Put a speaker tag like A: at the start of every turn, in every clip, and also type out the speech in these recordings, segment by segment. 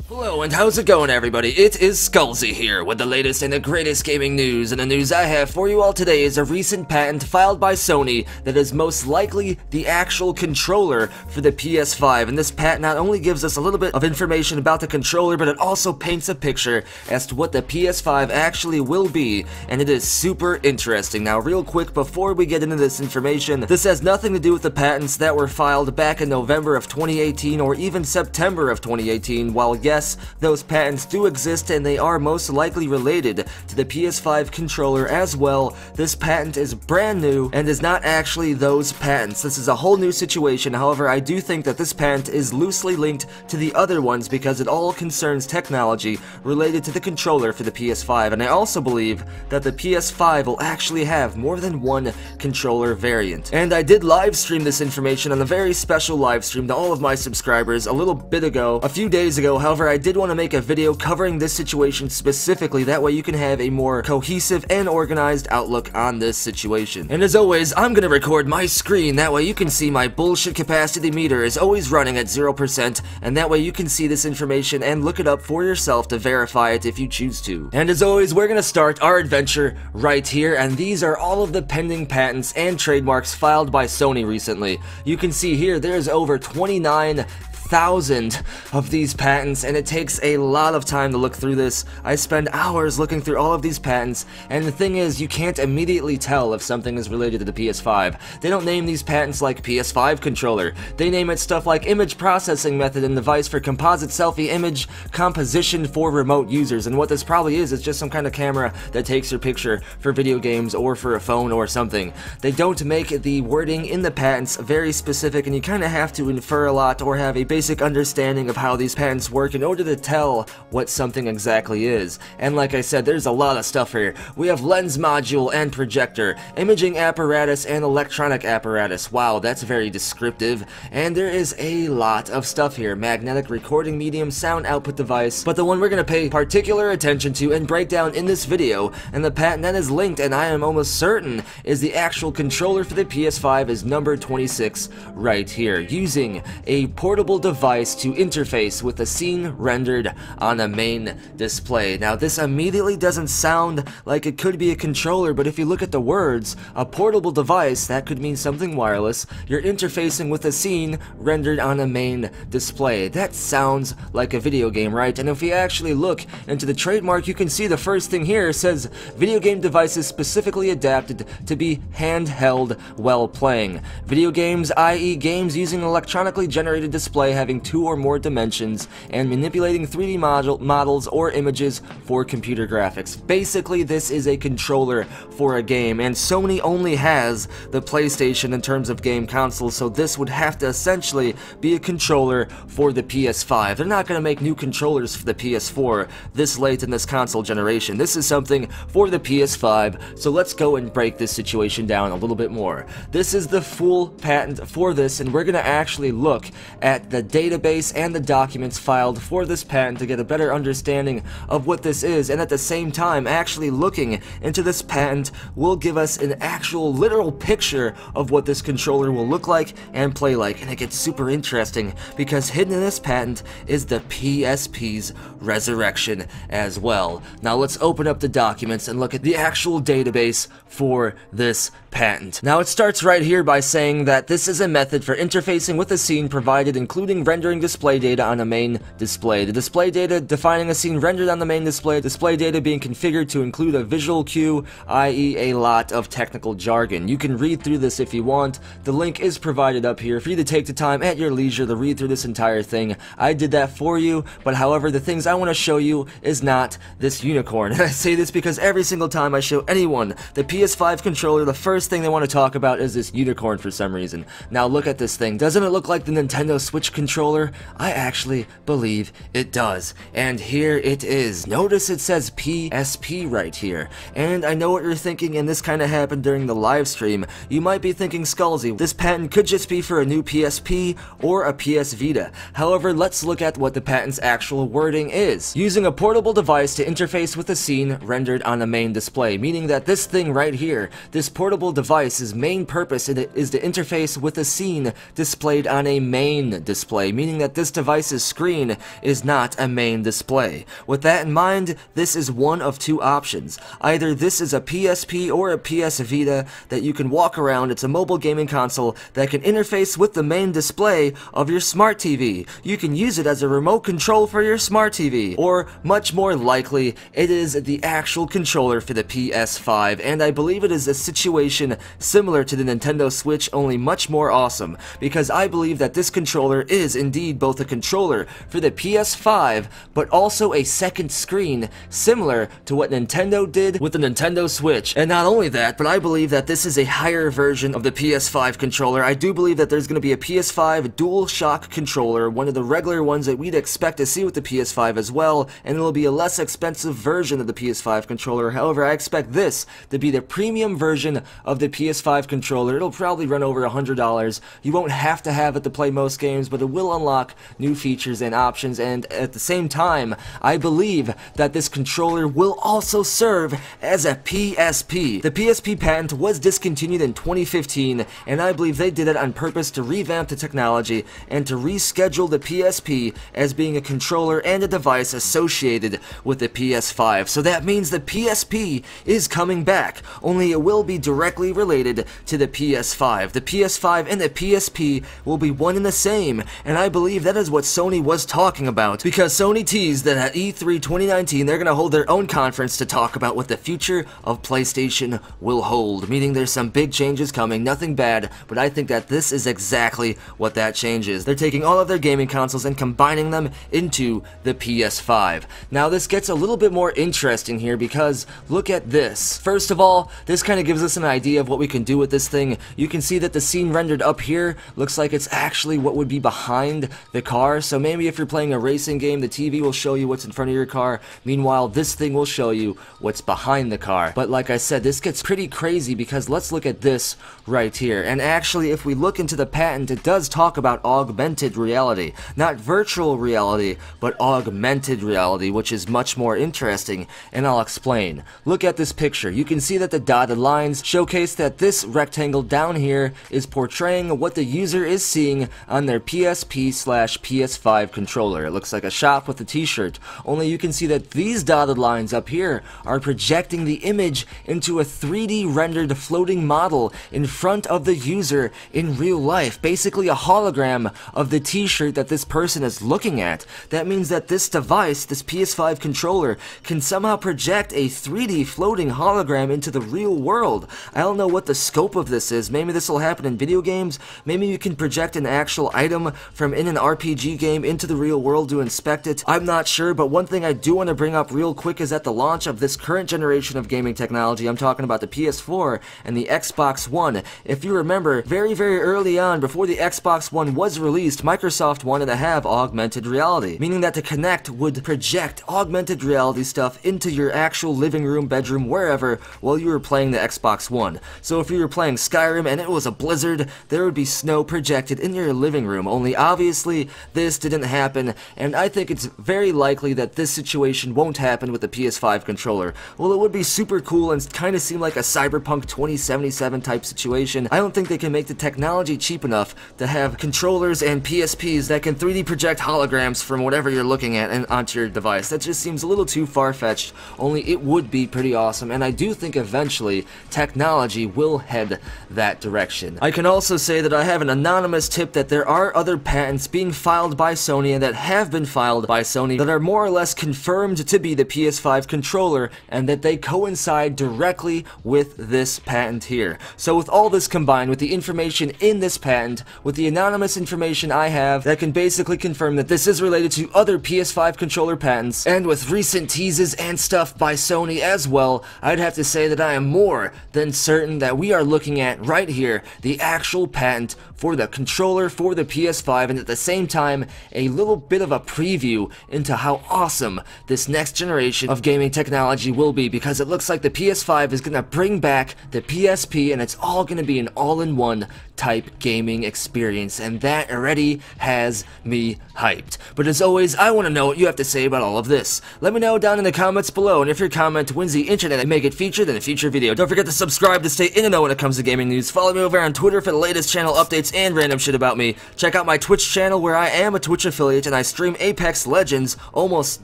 A: Hello, and how's it going, everybody? It is Skullzi here with the latest and the greatest gaming news, and the news I have for you all today is a recent patent filed by Sony that is most likely the actual controller for the PS5, and this patent not only gives us a little bit of information about the controller, but it also paints a picture as to what the PS5 actually will be, and it is super interesting. Now, real quick, before we get into this information, this has nothing to do with the patents that were filed back in November of 2018 or even September of 2018, while yes, those patents do exist and they are most likely related to the PS5 controller as well. This patent is brand new and is not actually those patents. This is a whole new situation. However, I do think that this patent is loosely linked to the other ones because it all concerns technology related to the controller for the PS5, and I also believe that the PS5 will actually have more than one controller variant. And I did live stream this information on a very special live stream to all of my subscribers a little bit ago, a few days ago. However, I did want to make a video covering this situation specifically, that way you can have a more cohesive and organized outlook on this situation. And as always, I'm gonna record my screen, that way you can see my bullshit capacity meter is always running at 0%, and that way you can see this information and look it up for yourself to verify it if you choose to. And as always, we're gonna start our adventure right here, and these are all of the pending patents and trademarks filed by Sony recently. You can see here there's over 29,000 of these patents, and it takes a lot of time to look through this. I spend hours looking through all of these patents, and the thing is, you can't immediately tell if something is related to the PS5. They don't name these patents like PS5 controller. They name it stuff like image processing method and device for composite selfie image composition for remote users, and what this probably is just some kind of camera that takes your picture for video games or for a phone or something. They don't make the wording in the patents very specific, and you kind of have to infer a lot or have a basic understanding of how these patents work in order to tell what something exactly is. And like I said, there's a lot of stuff here. We have lens module and projector, imaging apparatus and electronic apparatus. Wow, that's very descriptive. And there is a lot of stuff here. Magnetic recording medium, sound output device. But the one we're going to pay particular attention to and break down in this video, and the patent that is linked, and I am almost certain is the actual controller for the PS5, is number 26 right here, using a portable device to interface with a scene rendered on a main display. Now, this immediately doesn't sound like it could be a controller, but if you look at the words, a portable device, that could mean something wireless. You're interfacing with a scene rendered on a main display. That sounds like a video game, right? And if we actually look into the trademark, you can see the first thing here says video game devices specifically adapted to be handheld while playing. Video games, i.e. games using an electronically generated display having two or more dimensions and manipulating 3D models or images for computer graphics. Basically, this is a controller for a game, and Sony only has the PlayStation in terms of game consoles, so this would have to essentially be a controller for the PS5. They're not going to make new controllers for the PS4 this late in this console generation. This is something for the PS5, so let's go and break this situation down a little bit more. This is the full patent for this, and we're going to actually look at the database and the documents filed for this patent to get a better understanding of what this is, and at the same time, actually looking into this patent will give us an actual literal picture of what this controller will look like and play like. And it gets super interesting because hidden in this patent is the PSP's resurrection as well. Now let's open up the documents and look at the actual database for this patent. Now it starts right here by saying that this is a method for interfacing with a scene provided including rendering display data on a main display. The display data defining a scene rendered on the main display data being configured to include a visual cue, i.e. a lot of technical jargon. You can read through this if you want. The link is provided up here for you to take the time at your leisure to read through this entire thing. I did that for you, but however, the things I want to show you is not this unicorn. And I say this because every single time I show anyone the PS5 controller, the first thing they want to talk about is this unicorn for some reason. Now look at this thing. Doesn't it look like the Nintendo Switch controller? I actually believe it does. And here it is. Notice it says PSP right here. And I know what you're thinking, and this kind of happened during the live stream. You might be thinking, Skullzi, this patent could just be for a new PSP or a PS Vita. However, let's look at what the patent's actual wording is. Using a portable device to interface with a scene rendered on a main display, meaning that this thing right here, this portable device's main purpose is to interface with a scene displayed on a main display. display, meaning that this device's screen is not a main display. With that in mind, this is one of two options. Either this is a PSP or a PS Vita that you can walk around. It's a mobile gaming console that can interface with the main display of your smart TV. You can use it as a remote control for your smart TV. Or, much more likely, it is the actual controller for the PS5, and I believe it is a situation similar to the Nintendo Switch, only much more awesome, because I believe that this controller is indeed both a controller for the PS5, but also a second screen, similar to what Nintendo did with the Nintendo Switch. And not only that, but I believe that this is a higher version of the PS5 controller. I do believe that there's going to be a PS5 DualShock controller, one of the regular ones that we'd expect to see with the PS5 as well, and it'll be a less expensive version of the PS5 controller. However, I expect this to be the premium version of the PS5 controller. It'll probably run over $100. You won't have to have it to play most games, but it will unlock new features and options, and at the same time, I believe that this controller will also serve as a PSP. The PSP patent was discontinued in 2015, and I believe they did it on purpose to revamp the technology and to reschedule the PSP as being a controller and a device associated with the PS5. So that means the PSP is coming back, only it will be directly related to the PS5. The PS5 and the PSP will be one and the same, and I believe that is what Sony was talking about, because Sony teased that at E3 2019 they're going to hold their own conference to talk about what the future of PlayStation will hold, meaning there's some big changes coming, nothing bad, but I think that this is exactly what that change is. They're taking all of their gaming consoles and combining them into the PS5. Now this gets a little bit more interesting here, because look at this. First of all, this kind of gives us an idea of what we can do with this thing. You can see that the scene rendered up here looks like it's actually what would be behind the car, so maybe if you're playing a racing game, the TV will show you what's in front of your car, meanwhile this thing will show you what's behind the car. But like I said, this gets pretty crazy, because let's look at this right here, and actually if we look into the patent, it does talk about augmented reality. Not virtual reality, but augmented reality, which is much more interesting, and I'll explain. Look at this picture. You can see that the dotted lines showcase that this rectangle down here is portraying what the user is seeing on their PSP/PS5 controller. It looks like a shop with a t-shirt, only you can see that these dotted lines up here are projecting the image into a 3D rendered floating model in front of the user in real life, basically a hologram of the t-shirt that this person is looking at. That means that this device, this PS5 controller, can somehow project a 3D floating hologram into the real world. I don't know what the scope of this is. Maybe this will happen in video games. Maybe you can project an actual item from in an RPG game into the real world to inspect it. I'm not sure, but one thing I do want to bring up real quick is at the launch of this current generation of gaming technology, I'm talking about the PS4 and the Xbox One. If you remember, very early on, before the Xbox One was released, Microsoft wanted to have augmented reality, meaning that the Kinect would project augmented reality stuff into your actual living room, bedroom, wherever, while you were playing the Xbox One. So if you were playing Skyrim and it was a blizzard, there would be snow projected in your living room, only obviously this didn't happen, and I think it's very likely that this situation won't happen with the PS5 controller. Well, it would be super cool and kind of seem like a Cyberpunk 2077 type situation. I don't think they can make the technology cheap enough to have controllers and PSPs that can 3D project holograms from whatever you're looking at and onto your device. That just seems a little too far-fetched, only it would be pretty awesome, and I do think eventually technology will head that direction. I can also say that I have an anonymous tip that there are other patents being filed by Sony and that have been filed by Sony that are more or less confirmed to be the PS5 controller, and that they coincide directly with this patent here. So with all this combined, with the information in this patent, with the anonymous information I have that can basically confirm that this is related to other PS5 controller patents, and with recent teases and stuff by Sony as well, I'd have to say that I am more than certain that we are looking at right here the actual patent for the controller for the PS5, and at the same time a little bit of a preview into how awesome this next generation of gaming technology will be, because it looks like the PS5 is going to bring back the PSP and it's all going to be an all-in-one type gaming experience, and that already has me hyped. But as always, I want to know what you have to say about all of this. Let me know down in the comments below, and if your comment wins the internet and make it featured in a future video. Don't forget to subscribe to stay in the know when it comes to gaming news. Follow me over on Twitter for the latest channel updates and random shit about me. Check out my Twitch channel where I am a Twitch affiliate and I stream Apex Legends almost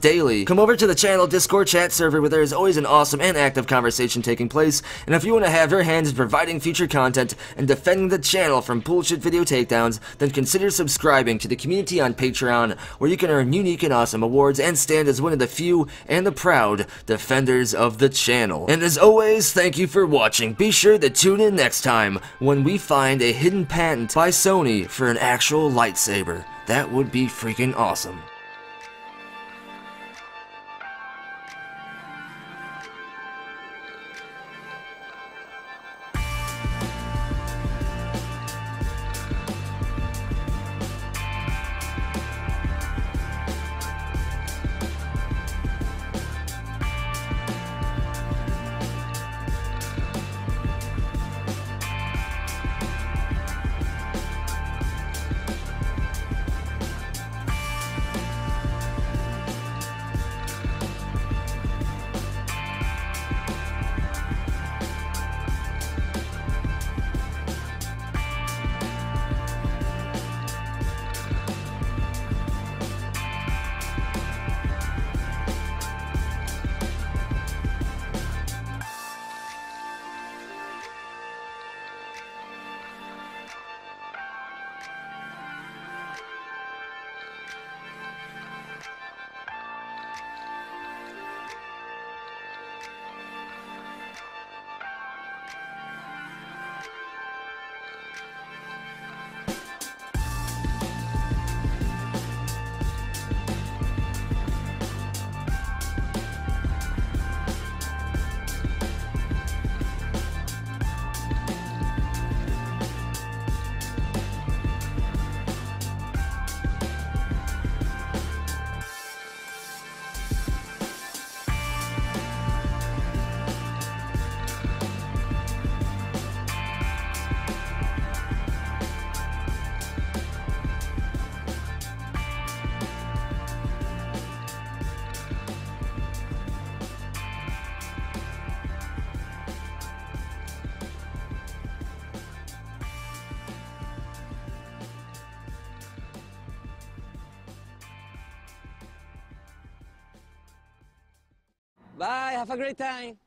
A: daily. Come over to the channel Discord chat server where there is always an awesome and active conversation taking place, and if you want to have your hands in providing future content and defending the channel from bullshit video takedowns, then consider subscribing to the community on Patreon, where you can earn unique and awesome awards and stand as one of the few and the proud defenders of the channel. And as always, thank you for watching. Be sure to tune in next time when we find a hidden patent by Sony for an actual lightsaber. That would be freaking awesome.
B: Bye, have a great time.